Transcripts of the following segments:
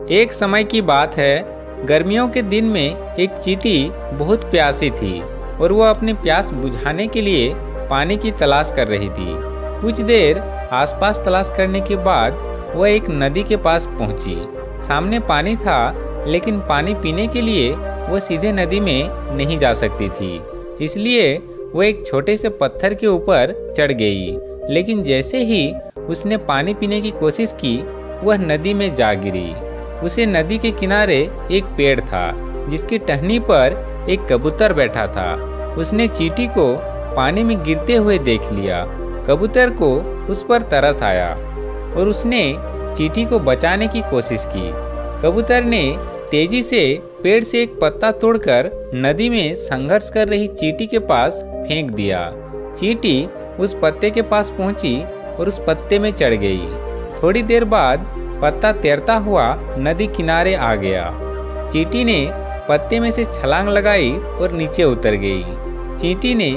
एक समय की बात है, गर्मियों के दिन में एक चींटी बहुत प्यासी थी और वह अपनी प्यास बुझाने के लिए पानी की तलाश कर रही थी। कुछ देर आसपास तलाश करने के बाद वह एक नदी के पास पहुंची। सामने पानी था, लेकिन पानी पीने के लिए वह सीधे नदी में नहीं जा सकती थी। इसलिए वह एक छोटे से पत्थर के ऊपर चढ़ गई, लेकिन जैसे ही उसने पानी पीने की कोशिश की, वह नदी में जा गिरी। उसे नदी के किनारे एक पेड़ था, जिसकी टहनी पर एक कबूतर बैठा था। उसने चींटी को पानी में गिरते हुए देख लिया। कबूतर को उस पर तरस आया और उसने चींटी को बचाने की कोशिश की। कबूतर ने तेजी से पेड़ से एक पत्ता तोड़कर नदी में संघर्ष कर रही चींटी के पास फेंक दिया। चींटी उस पत्ते के पास पहुंची और उस पत्ते में चढ़ गई। थोड़ी देर बाद पत्ता तैरता हुआ नदी किनारे आ गया। चींटी ने पत्ते में से छलांग लगाई और नीचे उतर गई। चींटी ने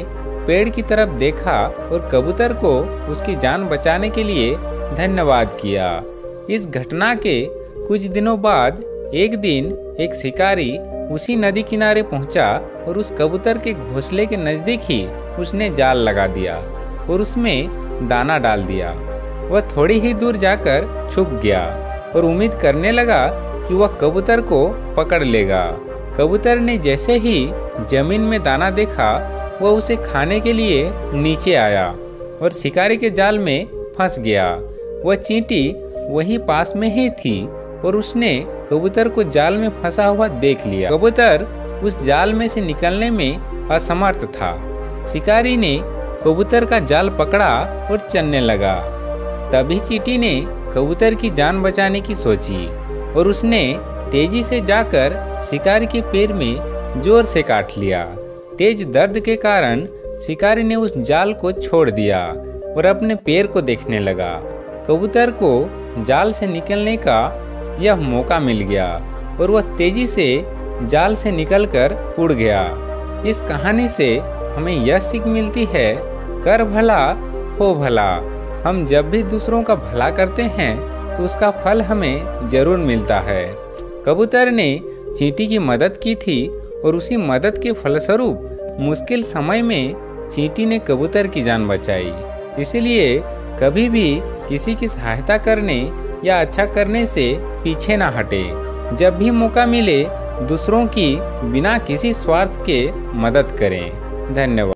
पेड़ की तरफ देखा और कबूतर को उसकी जान बचाने के लिए धन्यवाद किया। इस घटना के कुछ दिनों बाद एक दिन एक शिकारी उसी नदी किनारे पहुंचा और उस कबूतर के घोंसले के नजदीक ही उसने जाल लगा दिया और उसमें दाना डाल दिया। वह थोड़ी ही दूर जाकर छुप गया और उम्मीद करने लगा कि वह कबूतर को पकड़ लेगा। कबूतर ने जैसे ही जमीन में दाना देखा, वह उसे खाने के लिए नीचे आया और शिकारी के जाल में फंस गया। वह चींटी वहीं पास में ही थी और उसने कबूतर को जाल में फंसा हुआ देख लिया। कबूतर उस जाल में से निकलने में असमर्थ था। शिकारी ने कबूतर का जाल पकड़ा और चलने लगा। तभी चींटी ने कबूतर की जान बचाने की सोची और उसने तेजी से जाकर शिकारी के पैर में जोर से काट लिया। तेज दर्द के कारण शिकारी ने उस जाल को छोड़ दिया और अपने पैर को देखने लगा। कबूतर को जाल से निकलने का यह मौका मिल गया और वह तेजी से जाल से निकलकर उड़ गया। इस कहानी से हमें यह सीख मिलती है, कर भला हो भला। हम जब भी दूसरों का भला करते हैं तो उसका फल हमें जरूर मिलता है। कबूतर ने चींटी की मदद की थी और उसी मदद के फलस्वरूप मुश्किल समय में चींटी ने कबूतर की जान बचाई। इसलिए कभी भी किसी की सहायता करने या अच्छा करने से पीछे ना हटे। जब भी मौका मिले दूसरों की बिना किसी स्वार्थ के मदद करें। धन्यवाद।